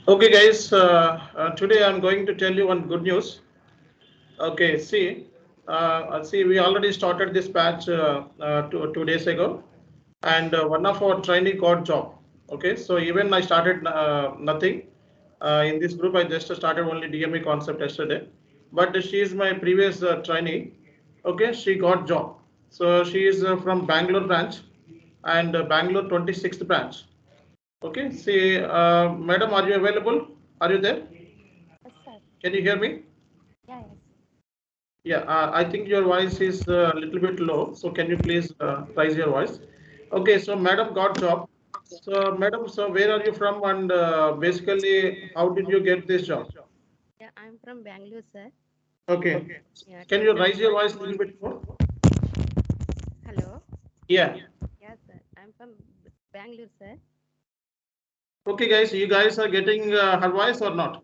Okay, guys. Today I'm going to tell you one good news. Okay, see, we already started this batch 2 days ago, and one of our trainee got job. Okay, so even I started nothing in this group. I just started only DME concept yesterday, but she is my previous trainee. Okay, she got job. So she is from Bangalore branch and Bangalore 26th branch. Okay, see, madam, are you available? Are you there? Yes, sir. Can you hear me? Yeah, yes. Yeah, I think your voice is a little bit low. So can you please raise your voice? Okay, so madam got job. So madam, so where are you from and basically how did you get this job? Yeah, I'm from Bangalore, sir. Okay, Yeah, can you raise your voice a little bit more? hello. Yeah. Yeah, sir. I'm from Bangalore, sir. Okay, guys, you guys are getting her voice or not?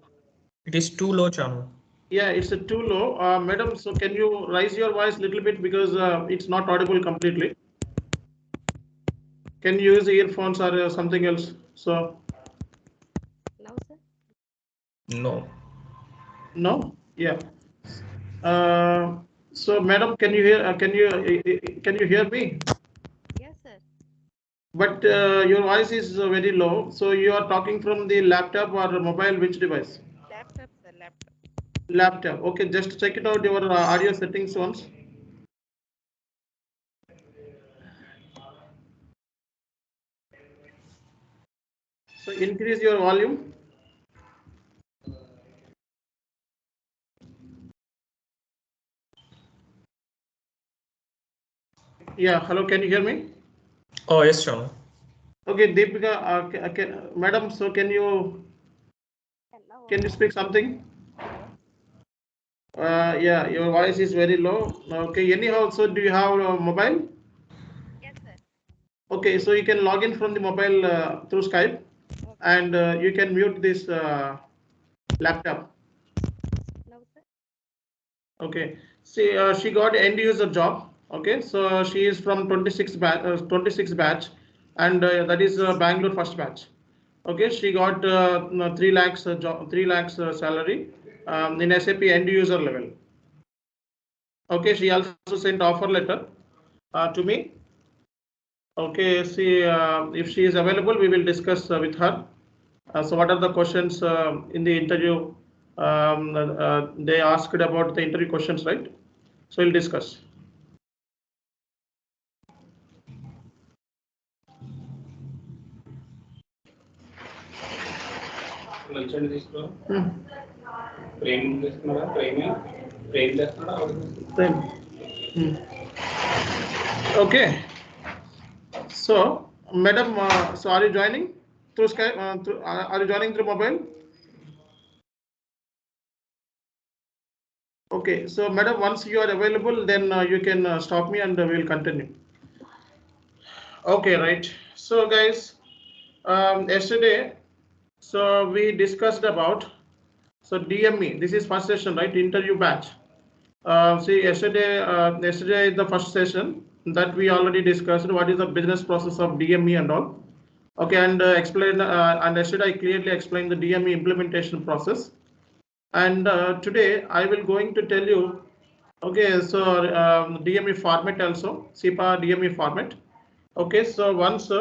It is too low, Chanu. Yeah, it's too low. Madam, so can you raise your voice a little bit because it's not audible completely. Can you use earphones or something else? So Now, sir. No. no, yeah. Uh, so, madam, can you hear? Can you hear me? Yes, sir. But your voice is very low. So you are talking from the laptop or mobile, which device? Laptop, sir. Laptop. Laptop. Okay, just check it out your audio settings once. So increase your volume. Yeah. Hello. Can you hear me? Oh, yes, Chanu. Okay, Deepika. Madam. So And now, can you okay. speak something? Hello. Yeah, your voice is very low. Okay. Anyhow, so do you have a mobile? Yes, sir. Okay, so you can log in from the mobile through Skype, Okay. and you can mute this laptop. Now, sir. Okay, see, she got end user job. Okay, so she is from 26 batch, and that is Bangalore first batch. Okay, she got 3 lakhs 3 lakhs salary in SAP end user level. Okay, she also sent offer letter to me. Okay, see, if she is available, we will discuss with her. So what are the questions in the interview? They asked about the interview questions, right? So we'll discuss. Hmm. Okay. So, madam, so are you joining through Skype? Are you joining through mobile? Okay. So, madam, once you are available, then you can stop me and we will continue. Okay, right. So, guys, yesterday, so we discussed about DME. This is first session, right? Interview batch. See, yesterday is the first session that we already discussed. What is the business process of DME and all? Okay, and and yesterday I clearly explained the DME implementation process. And today I will going to tell you. Okay, so DME format also, SEPA DME format. Okay, so once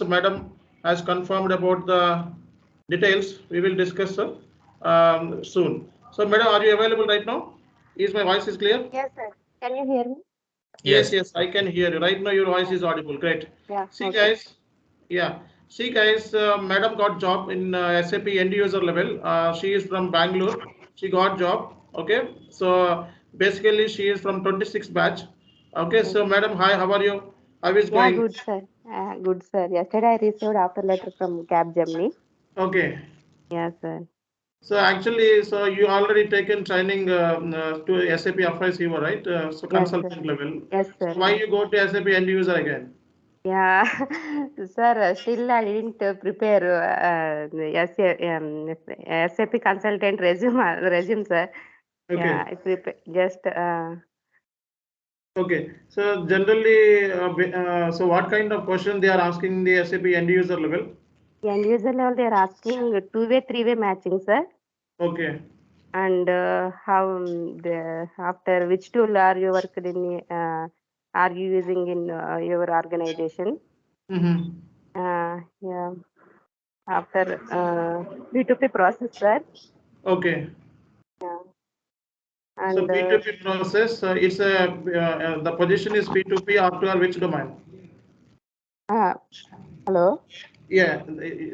madam has confirmed about the details, we will discuss soon. So, madam, are you available right now? Is my voice is clear? Yes, sir. Can you hear me? Yes, Yes. yes, I can hear you. Right now, your voice Yeah. is audible. Great. Yeah. See, Okay. guys, yeah. See, guys, madam got job in SAP end user level. She is from Bangalore. She got job. Okay. So basically, she is from 26 batch. Okay. So, madam, hi, how are you? How is Yeah, going? good, sir. Good, sir. Yesterday I received offer letter from Cab Germany. Okay. Yes, sir. So actually, so you already taken training to SAP FICO, right? So Yes, sir. consultant level. Yes, So sir. why Yes. you go to SAP end user again? Yeah, sir, still I didn't prepare SAP consultant resume, sir. Yeah, Okay. I prepare just Okay. So generally, so what kind of question they are asking the SAP end user level? And usually they are asking two-way, three-way matching, sir. Okay. And how the after which tool are you worked in? Are you using in your organization? Yeah. After P2P process, sir. Okay. Yeah. So And P2P process, it's a the position is P2P after which domain? hello. Yeah.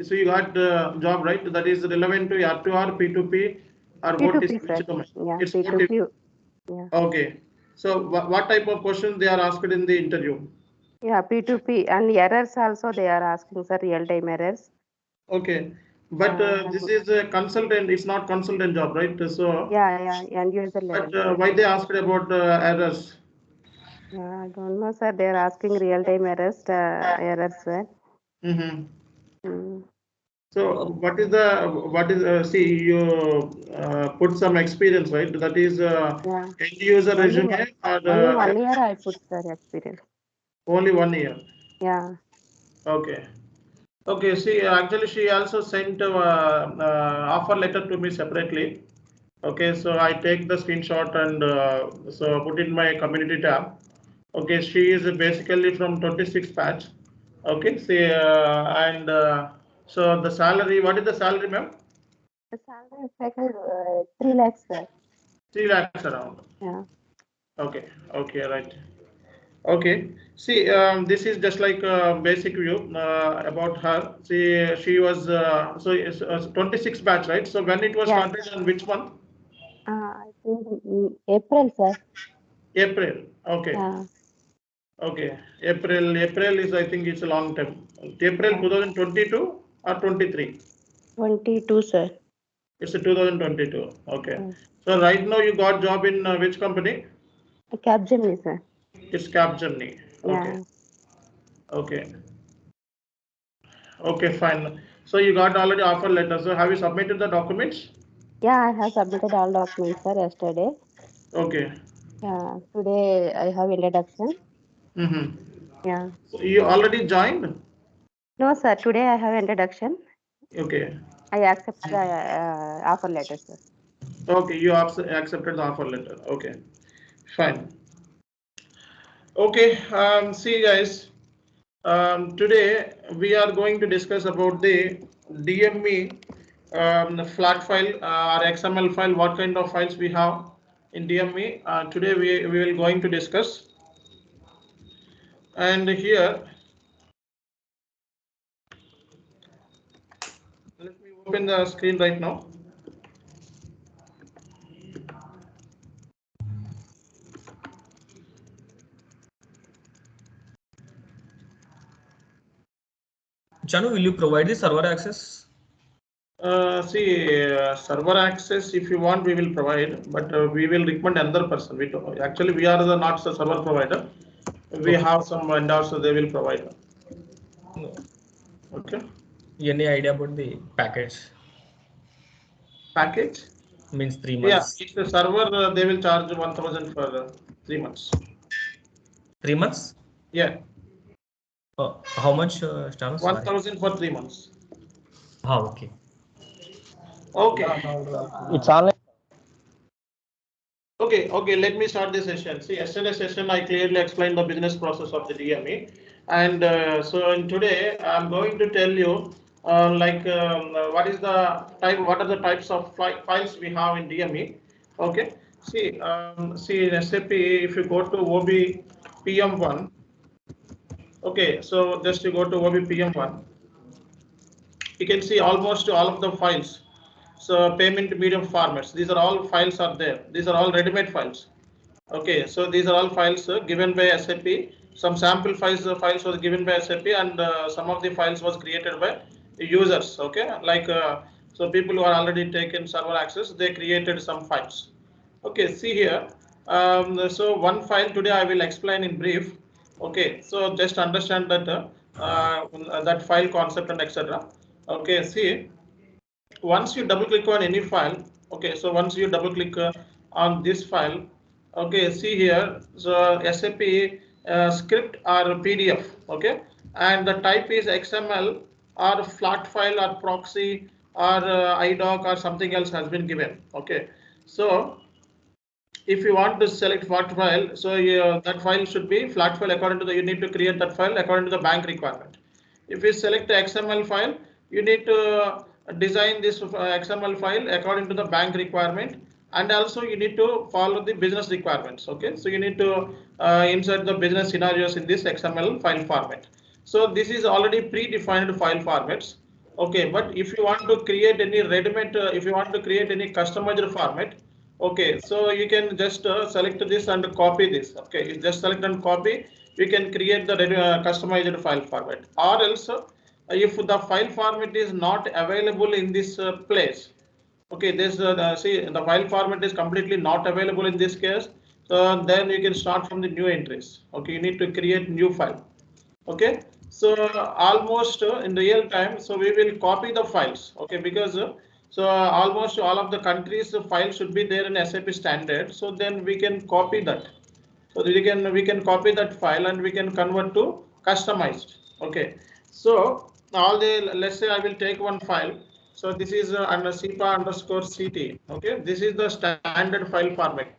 So you got the job, right? That is relevant to R2R, P2P, or what is P2P, which sir. domain? Yeah, It's P2P. P2P. Yeah. Okay. So what type of questions they are asked in the interview? Yeah, P2P and errors also they are asking, sir, real-time errors. Okay. But this is a consultant. It's not consultant job, right? So. Yeah, end user But level, sir. why they asked about errors? Yeah, I don't know, sir. They are asking real-time errors, sir. Mm-hmm. Mm. So what is see you put some experience, right? That is Yeah, end user only resume or only 1 year I put, sir, experience. only 1 year? Yeah. Okay. Okay. See, actually, she also sent offer letter to me separately. Okay, so I take the screenshot and so put in my community tab. Okay, she is basically from 26 batch. Okay, see, and so the salary, what is the salary, ma'am? The salary is like 3 lakhs, sir. 3 lakhs around. Yeah. Okay, okay, right. Okay, see, this is just like a basic view about her. See, she was so it's 26 batch, right? So when it was Yes. started and which month? I think April, sir. April. Okay. Yeah. Okay, April is I think it's a long time. April Yeah. 2022 or 23? 22, sir. It's a 2022. Okay. Yeah. So right now you got job in which company? Capgemini, sir. It's Capgemini. Okay. Yeah. Okay. Okay, fine. So you got already offer letter. So have you submitted the documents? Yeah, I have submitted all documents, sir, yesterday. Okay. Yeah. Today I have introduction. Mm-hmm. Yeah. So you already joined? No, sir. Today I have introduction. Okay. I accept the offer letter, sir. Okay, you accepted the offer letter. Okay, fine. Okay, see guys. Today we are going to discuss about the DME flat file or XML file, what kind of files we have in DME. Today we will going to discuss, and here let me open the screen right now. Chanu, will you provide the server access? Server access, if you want, we will provide, but we will recommend another person. Actually, we are the not the server provider. We Okay. have some vendors, so they will provide. No. Okay. Any idea about the package? Package? Means 3 Yeah, months. if the server, they will charge 1,000 for 3 months. 3 months? Yeah, How much, Chanu? Sorry. 1,000 for 3 months. Okay. Okay. It's online. Okay, let me start the session. See, yesterday session I clearly explained the business process of the DME, and so in today I'm going to tell you what is the type, what are the types of files we have in DME. Okay, see in SAP, if you go to OB PM1, okay, so just you go to OB PM1, you can see almost all of the files. So payment medium formats, these are all files are there. These are all ready-made files. Okay, so these are all files given by SAP. Some sample files was given by SAP, and some of the files was created by users. Okay, so people who are already taken server access, they created some files. Okay, see here. So one file today I will explain in brief. Okay, so just understand that that file concept and etc. Okay, see, once you double click on any file, okay, so once you double click on this file, okay, see here, so SAP script or PDF, okay, and the type is XML or flat file or proxy or IDOC or something else has been given. Okay, so if you want to select flat file, so that file should be flat file according to the, you need to create that file according to the bank requirement. If you select the XML file, you need to design this XML file according to the bank requirement, and also you need to follow the business requirements. Okay, so you need to insert the business scenarios in this XML file format. So this is already predefined file formats. Okay, but if you want to create any ready-made, if you want to create any customized format, okay, so you can just select this and copy this. Okay, you just select and copy. You can create the customized file format, or else if the file format is not available in this place. Okay, this see the file format is completely not available in this case. So then you can start from the new entries. Okay, you need to create new file. Okay, so almost in real time, so we will copy the files. Okay, because so almost all of the countries file should be there in SAP standard. So then we can copy that. So we can copy that file and we can convert to customized. Okay, so all the, let's say I will take one file. So this is under SEPA underscore CT. Okay, this is the standard file format.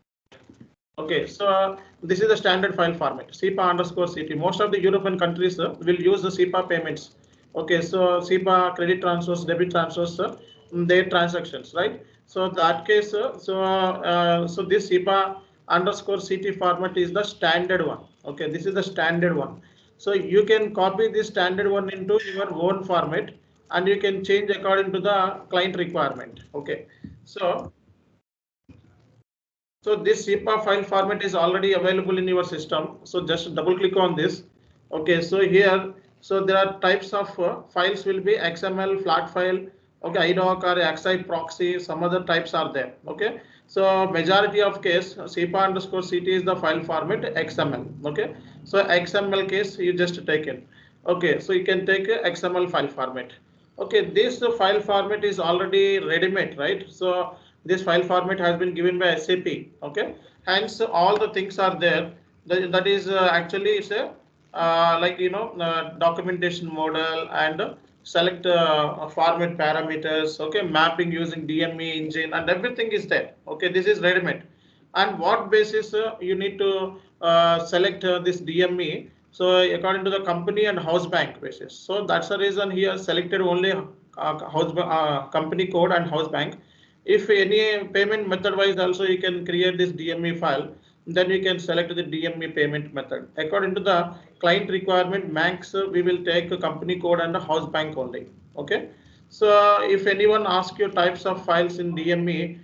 Okay, so this is the standard file format, SEPA underscore CT. Most of the European countries will use the SEPA payments. Okay, so SEPA credit transfers, debit transfers, their transactions, right? So that case, so this SEPA underscore CT format is the standard one. Okay, this is the standard one. So you can copy this standard one into your own format, and you can change according to the client requirement. Okay, so this SEPA file format is already available in your system. So just double click on this. Okay, so here, so there are types of files will be XML, flat file, okay, IDOC or XI proxy, some other types are there. Okay, so majority of case SEPA underscore CT is the file format XML. Okay, so XML case you just take it. Okay, so you can take a XML file format. Okay, this file format is already ready-made, right? So this file format has been given by SAP. Okay, hence all the things are there. That is actually it's a like documentation model and select format parameters. Okay, mapping using DME engine and everything is there. Okay, this is ready-made. And what basis you need to select this DME? So according to the company and house bank basis. So that's the reason here selected only company code and house bank. If any payment method wise also you can create this DME file, then you can select the DME payment method. According to the client requirement, max we will take a company code and a house bank only. Okay, so if anyone asks you types of files in DME,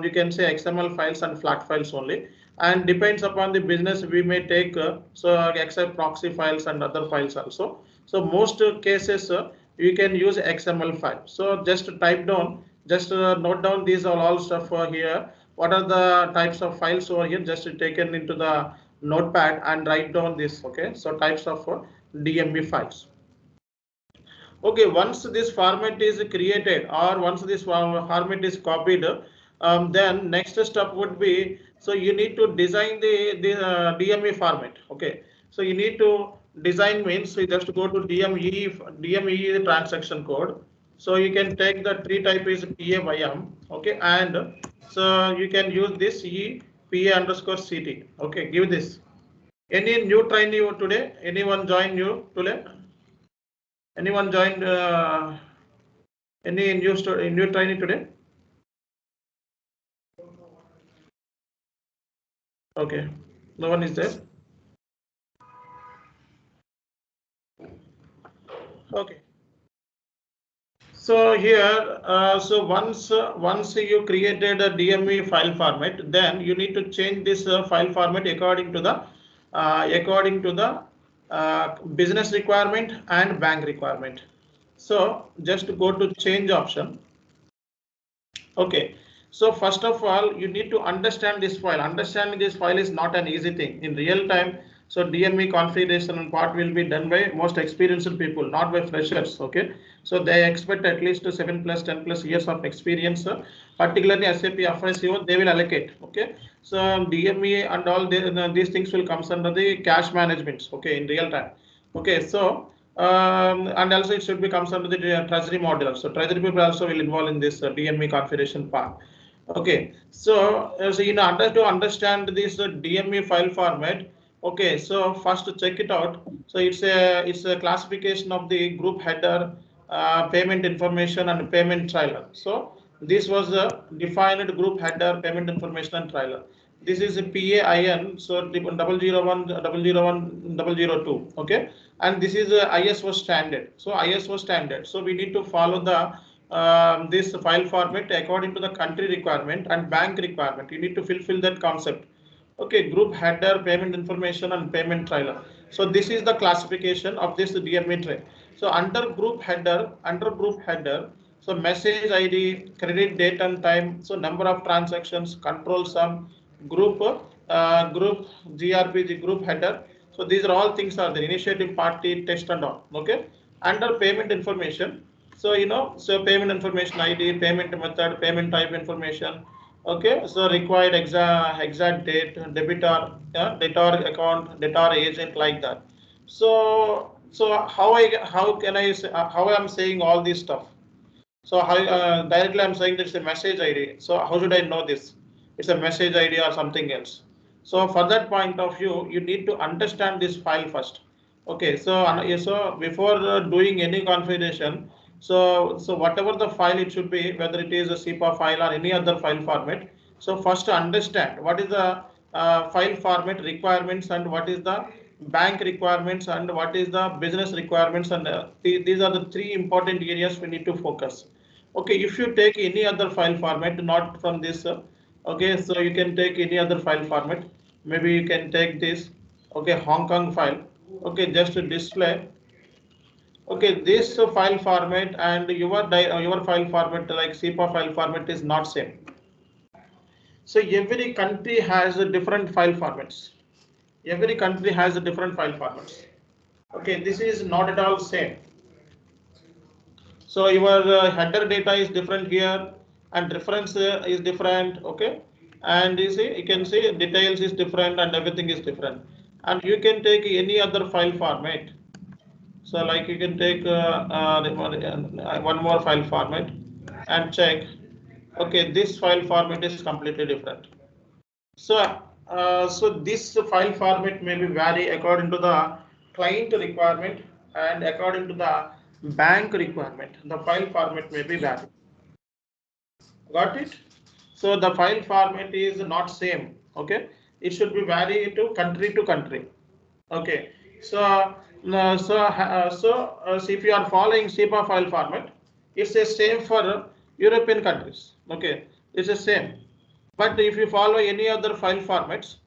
you can say XML files and flat files only, and depends upon the business we may take so except proxy files and other files also. So most cases you can use XML file. So just type down, just note down these are all stuff here. What are the types of files over here? Just taken into the notepad and write down this. Okay, so types of DME files. Okay, once this format is created or once this format is copied, then next step would be, so you need to design the DME format. Okay, so you need to design means you just go to DME transaction code. So you can take the tree type is PAYM. Okay, and so you can use this PA underscore CT. Okay, give this. Any new trainee today? Anyone join you today? Anyone joined any new trainee today? Okay, no one is there. Okay. So here, so once you created a DME file format, then you need to change this file format according to the business requirement and bank requirement. So just go to change option. Okay, so first of all, you need to understand this file. Understanding this file is not an easy thing in real time. So DME configuration and part will be done by most experienced people, not by freshers. Okay, so they expect at least 7+, 10+ years of experience, particularly SAP FICO, they will allocate. Okay, so DME and all these things will come under the cash management. Okay, in real time. Okay, so And also it should be comes under the treasury model. So treasury people also will involve in this DME configuration part. Okay, so in order to understand this DME file format, okay, so first to check it out. So it's a classification of the group header, payment information and payment trailer. So this was a defined group header, payment information and trailer. This is a PAIN, so 001, 001, 002. Okay, and this is a ISO standard. So ISO standard. So we need to follow the this file format according to the country requirement and bank requirement. You need to fulfill that concept. Okay, group header, payment information and payment trailer. So this is the classification of this DME tray. So under group header, so message ID, credit date and time, so number of transactions, control sum, group GRPG, group header. So these are all things are the initiative party, text and all. Okay, under payment information, so so payment information ID, payment method, payment type information. Okay, so required exact date, debitor, debtor account, debtor agent, like that. So how can I say, how I'm saying all this stuff? So how directly I'm saying that it's a message ID. So how should I know this? It's a message ID or something else. So for that point of view, you need to understand this file first. Okay, so before doing any configuration, so whatever the file it should be, whether it is a SEPA file or any other file format. So first to understand what is the file format requirements and what is the bank requirements and what is the business requirements, and these are the three important areas we need to focus. Okay, if you take any other file format, not from this, okay, so you can take any other file format. Maybe you can take this, okay, Hong Kong file, okay, just to display. Okay, this file format and your file format like SEPA file format is not same. So every country has a different file formats. Every country has a different file formats. Okay, this is not at all same. So your header data is different here, and reference is different. Okay, and you can see details is different and everything is different. And you can take any other file format. So like you can take one more file format and check. Okay, this file format is completely different. So this file format may be vary according to the client requirement and according to the bank requirement. The file format may be vary. Got it? So the file format is not same. Okay, it should be vary to country. Okay, so if you are following SEPA file format, it's the same for European countries. Okay, it's the same. But if you follow any other file formats,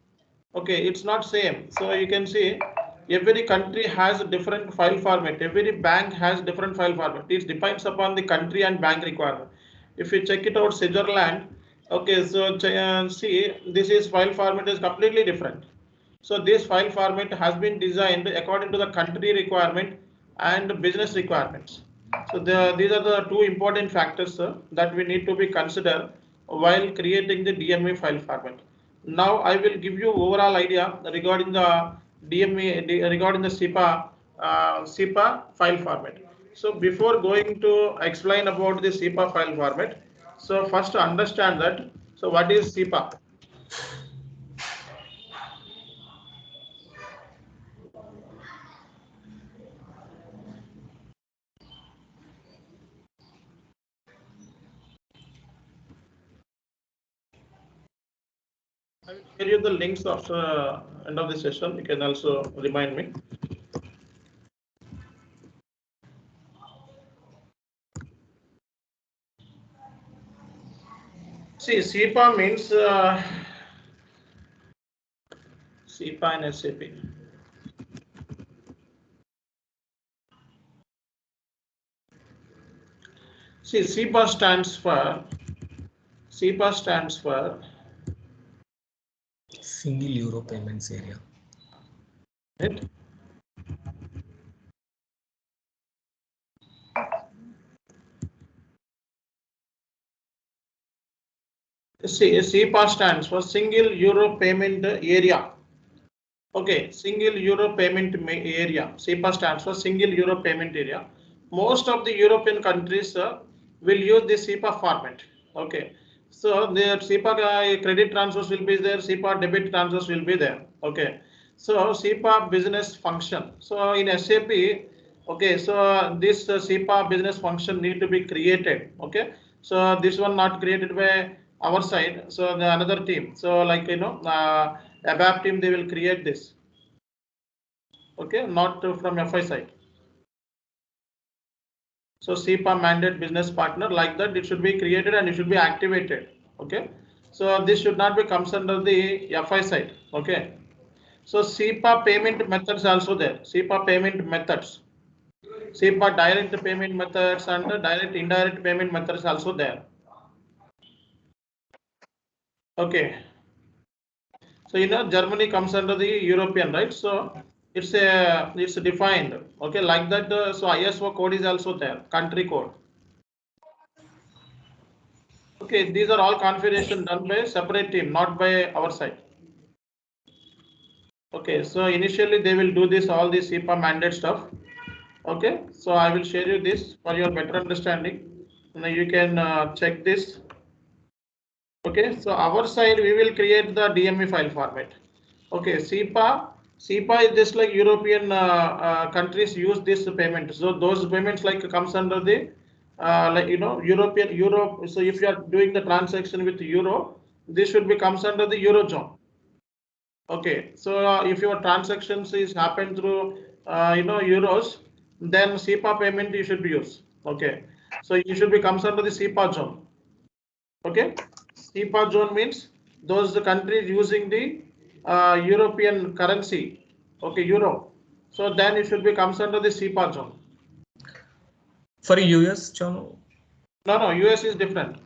okay, it's not same. So you can see every country has a different file format. Every bank has different file format. It depends upon the country and bank requirement. If you check it out, Switzerland, okay, so see this is file format is completely different. So this file format has been designed according to the country requirement and business requirements. So these are the two important factors that we need to be considered while creating the DMA file format. Now I will give you overall idea regarding the DMA, regarding the SEPA file format. So before going to explain about the SEPA file format, so first to understand that, so what is SEPA? I will share you the links after end of the session. You can also remind me. See, SEPA means SEPA and SAP. See, SEPA stands for Single Euro Payments Area. Right? See, SEPA stands for Single Euro Payment Area. Okay, single euro payment area. SEPA stands for single euro payment area. Most of the European countries will use the SEPA format. Okay, so the SEPA credit transfers will be there, SEPA debit transfers will be there. Okay, so SEPA business function. So in SAP, okay, so this SEPA business function need to be created. Okay, so this one not created by our side. So the another team. So like ABAP team, they will create this. Okay, not from FI side. So SEPA mandate business partner, like that it should be created and it should be activated. Okay, so this should not be comes under the FI side. Okay, so SEPA payment methods also there. SEPA payment methods, SEPA direct payment methods and direct indirect payment methods also there. Okay, so Germany comes under the European, right? So it's defined. Okay, like that. So ISO code is also there, country code. Okay, these are all configuration done by separate team, not by our side. Okay, so initially they will do this all the SEPA mandate stuff. Okay, so I will share you this for your better understanding. Now you can check this. Okay, so our side we will create the DME file format. Okay, SEPA is just like European countries use this payment. So those payments like comes under the European Europe. So if you are doing the transaction with euro, this should be comes under the eurozone. Okay, so if your transactions is happen through euros, then SEPA payment you should be used. Okay, so you should be comes under the SEPA zone. Okay, SEPA zone means those the countries using the European currency. Okay, euro. So then it should be comes under the SEPA zone. For US, Chanu? No, US is different.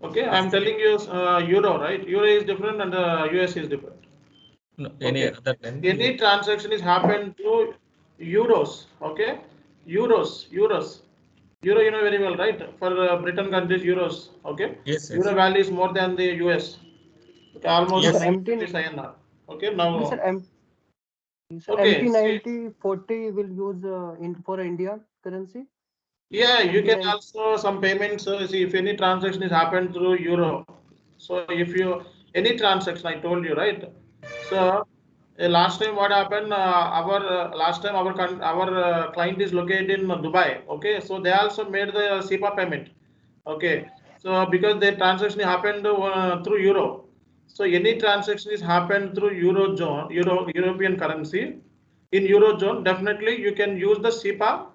Okay, I'm telling you euro, right? Euro is different and US is different. No, any Okay. other name? Any transaction is happened through euros. Okay, euros. Euro, you know very well, right? For Britain countries, euros. Okay. Yes, yes. Euro value is more than the US. Okay, almost Yes. 90 INR. Okay, now. Yes, sir, Okay, MT90 40 will use for India currency. yeah, you can MT90. also some payments. See, if any transaction is happened through euro, so if you any transaction, I told you, right? So last time what happened? Our last time our client is located in Dubai. Okay, so they also made the SEPA payment. Okay, so because the transaction happened through euro, so any transaction is happened through European currency in eurozone, definitely you can use the SEPA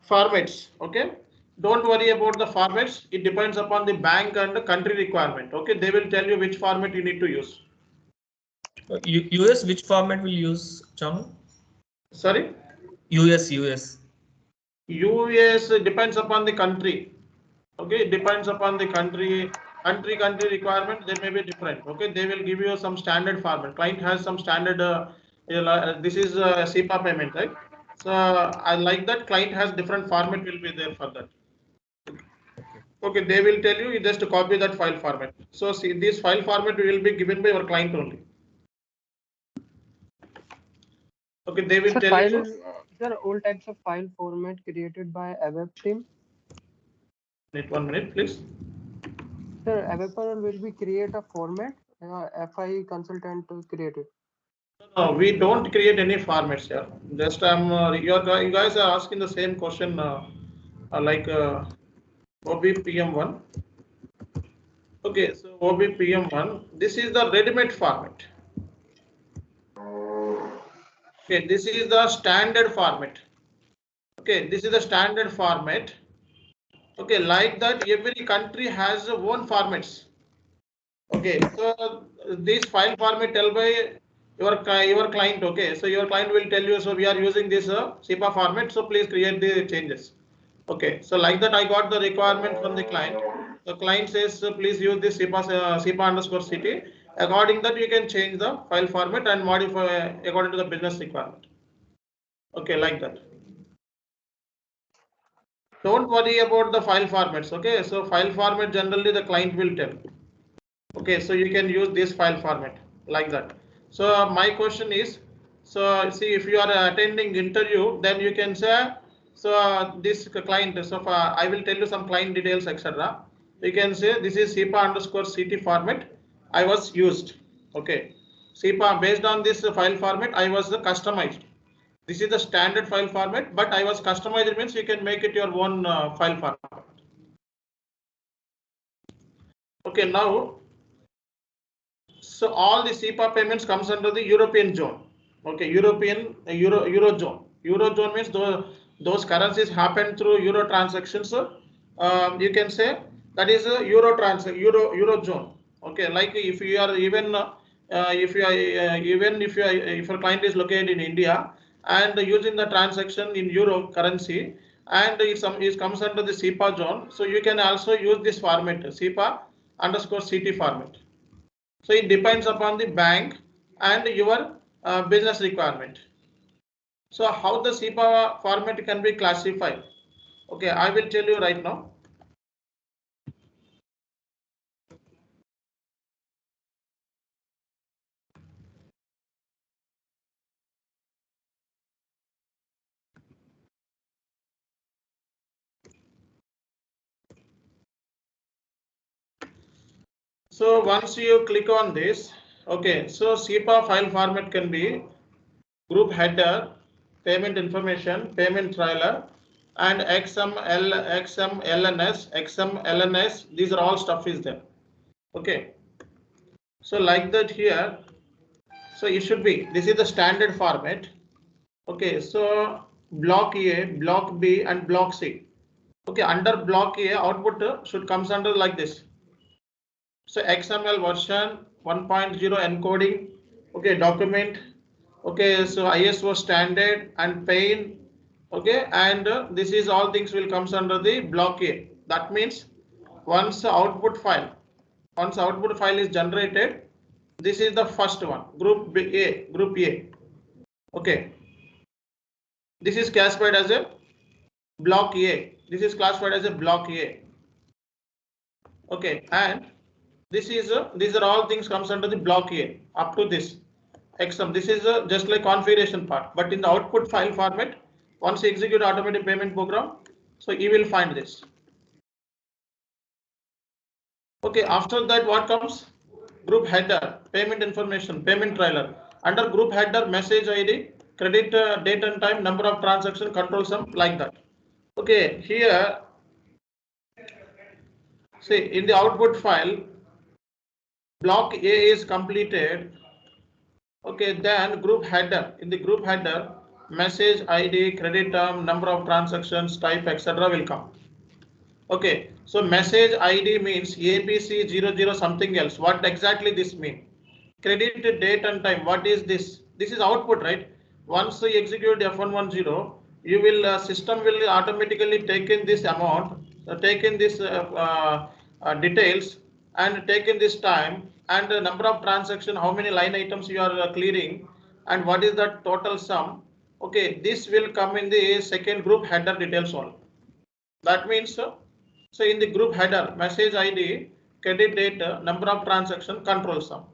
formats. Okay, don't worry about the formats. It depends upon the bank and the country requirement. Okay, they will tell you which format you need to use. US, which format will use, Chanu? Sorry, US. US depends upon the country. Okay, it depends upon the country requirement. They may be different. Okay, they will give you some standard format. Client has some standard. This is a SEPA payment, right? So I like that client has different format will be there for that. Okay, they will tell you just to copy that file format. So see, this file format will be given by your client only. Okay, they will Sir, tell file, you. there are all types of file format created by ABAP team. Wait 1 minute, please. Sir, ABAP will be create a format. FI consultant created. No, we don't create any formats here. Just you guys are asking the same question like OBPM1. Okay, so OBPM1, this is the ready-made format. Okay, this is the standard format. Okay, this is the standard format. Okay, like that every country has their own formats. Okay, so this file format tell by your client. Okay, so your client will tell you, so we are using this SEPA format, so please create the changes. Okay, so like that I got the requirement from the client. The client says, please use this SEPA underscore CT. According that you can change the file format and modify according to the business requirement. Okay, like that. Don't worry about the file formats. Okay, so file format generally the client will tell. Okay, so you can use this file format like that. So my question is, so see, if you are attending interview, then you can say, so this client, so I will tell you some client details, etc. You can say this is SEPA underscore CT format I was used. Okay, SEPA based on this file format I was customized. This is the standard file format, but I was customized means you can make it your own file format. Okay, now, so all the SEPA payments comes under the European zone. Okay, Eurozone. Eurozone means those currencies happen through Euro transactions. You can say that is a Eurozone. Okay, like if you are even if you are even if your client is located in India and using the transaction in Euro currency and it comes under the SEPA zone, so you can also use this format SEPA underscore CT format. So it depends upon the bank and your business requirement. So how the SEPA format can be classified? Okay, I will tell you right now. So once you click on this, okay, so SEPA file format can be group header, payment information, payment trailer, and XMLNS. These are all stuff is there. Okay, so like that here. So it should be, this is the standard format. Okay, so block A, block B, and block C. Okay, under block A, output should comes under like this. So XML version 1.0 encoding. Okay, document. Okay, so ISO standard and pain. Okay, and this is all things will comes under the block A. That means once output file is generated, this is the first one, group A. Okay, this is classified as a block A. This is classified as a block A. Okay, and this is these are all things comes under the block A up to this XM. This is just like configuration part, but in the output file format, once you execute automatic payment program, so you will find this. Okay, after that what comes? Group header, payment information, payment trailer. Under group header, message ID, credit date and time, number of transaction, control sum, like that. Okay, here, see in the output file, block A is completed. Okay, then group header, in the group header, message ID, credit term, number of transactions, type, etc. will come. Okay, so message ID means ABC00 something else. What exactly this mean? Credit date and time. What is this? This is output, right? Once you execute F110, you will system will automatically take in this amount, take in this details, and take in this time and the number of transaction, how many line items you are clearing, and what is the total sum. Okay, this will come in the second group header details all. That means so in the group header, message ID, credit date, number of transaction, control sum.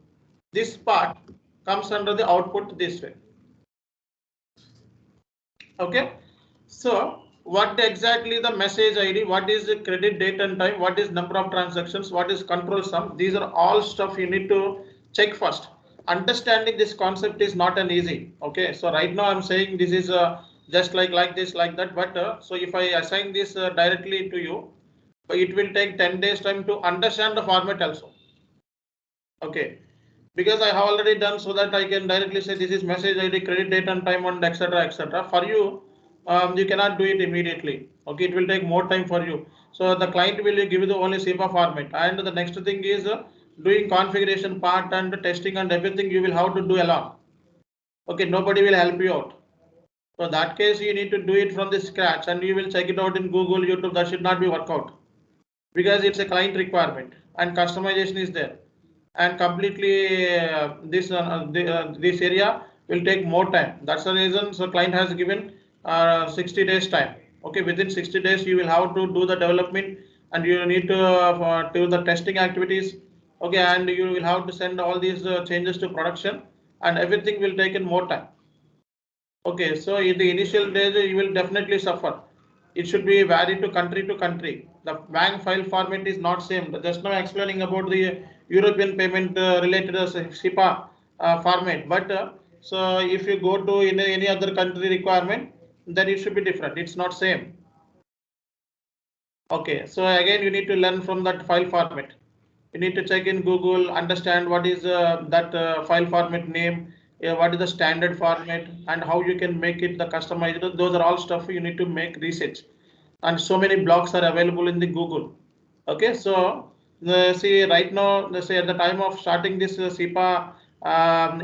This part comes under the output this way. Okay, so what exactly the message ID, what is the credit date and time, what is number of transactions, what is control sum, these are all stuff you need to check first. Understanding this concept is not an easy. Okay, so right now I'm saying this is just like this, like that, but so if I assign this directly to you, it will take 10 days time to understand the format also. Okay, because I have already done so that I can directly say this is message ID, credit date and time, and etc. For you, you cannot do it immediately. Okay, it will take more time for you. So the client will give you the only SEPA format, and the next thing is doing configuration part and testing and everything you will have to do alone. Okay, nobody will help you out. So that case you need to do it from the scratch, and you will check it out in Google, YouTube. That should not be work out because it's a client requirement and customization is there. And completely this area will take more time. That's the reason. So client has given 60 days time. Okay, within 60 days you will have to do the development and you need to do the testing activities. Okay, and you will have to send all these changes to production. and everything will take in more time. Okay, so in the initial days you will definitely suffer. It should be varied to country. The bank file format is not same. Just now explaining about the European payment related SEPA format. But so if you go to in any other country requirement, then it should be different. It's not same. Okay, so again you need to learn from that file format. You need to check in Google, understand what is that file format name, what is the standard format, and how you can make it the customized. Those are all stuff you need to make research, and so many blogs are available in the Google. Okay, so see right now, let's say at the time of starting this SEPA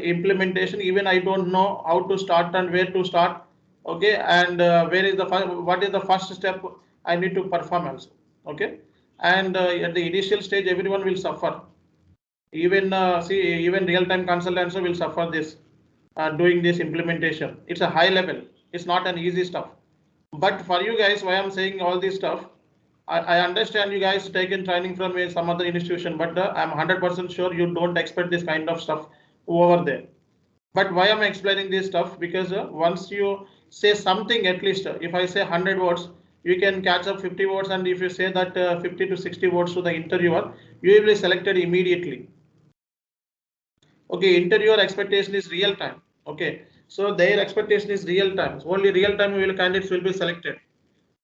implementation, even I don't know how to start and where to start. Okay, and where is the what is the first step I need to perform also. Okay, and at the initial stage, everyone will suffer. Even even real-time consultants will suffer this doing this implementation. It's a high level. It's not an easy stuff. But for you guys, why I'm saying all this stuff, I understand you guys taken training from some other institution, but I'm 100% sure you don't expect this kind of stuff over there. But why I'm explaining this stuff? Because once you say something, at least if I say 100 words, you can catch up 50 words, and if you say that 50 to 60 words to the interviewer, you will be selected immediately. Okay, interviewer expectation is real time. Okay, so their expectation is real time. Only real time candidates will be selected.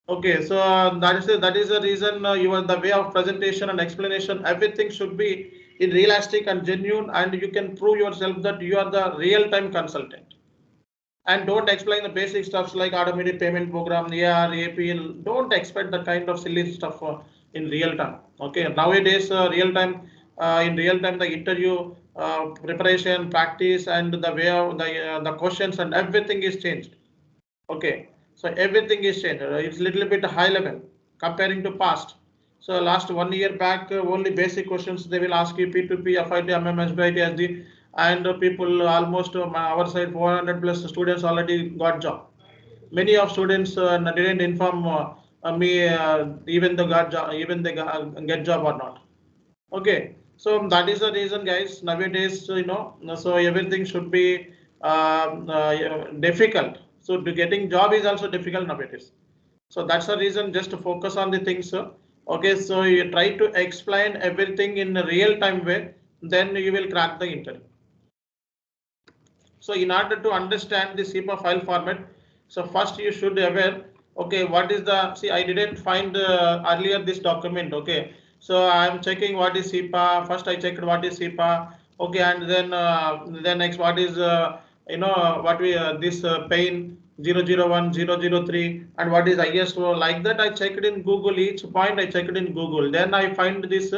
Okay, so that is the reason your the way of presentation and explanation, everything should be in realistic and genuine, and you can prove yourself that you are the real time consultant. And don't explain the basic stuffs like automated payment program, AR, APL. Don't expect that kind of silly stuff in real time. Okay, nowadays in real time the interview preparation, practice, and the way of the questions and everything is changed. Okay, so everything is changed. It's little bit high level comparing to past. So last 1 year back, only basic questions they will ask you: P2P, FIT, SBIT, SD, and people almost our side 400 plus students already got job. Many of students didn't inform me even they got job, even they get job or not. Okay, so that is the reason, guys. Nowadays, so everything should be difficult. So getting job is also difficult nowadays. So that's the reason. Just to focus on the things. Okay, so you try to explain everything in a real time way, then you will crack the interview. So in order to understand the SEPA file format, so first you should aware. Okay, what is the I didn't find earlier this document. Okay, so I'm checking what is SEPA. First I checked what is SEPA. Okay, and then next what is what we this pain 001 003 and what is ISO, like that I checked in Google. Each point I checked in Google. Then I find this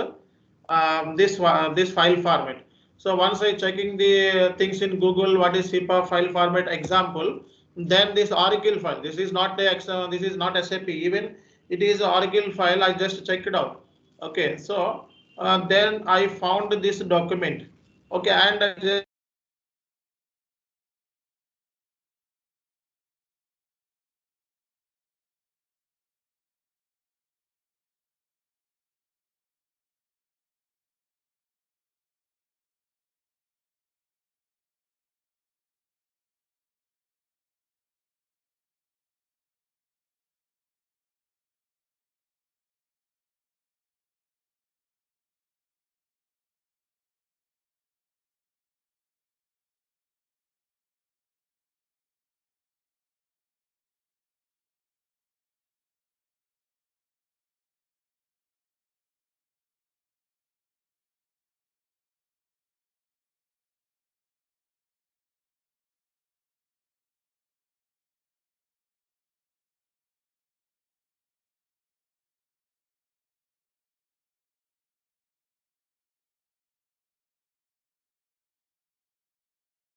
this file format. So once I checking the things in Google, what is SEPA file format example, then this Oracle file. This is not the this is not SAP. Even it is Oracle file. I just checked it out. Okay, so then I found this document. Okay, and I just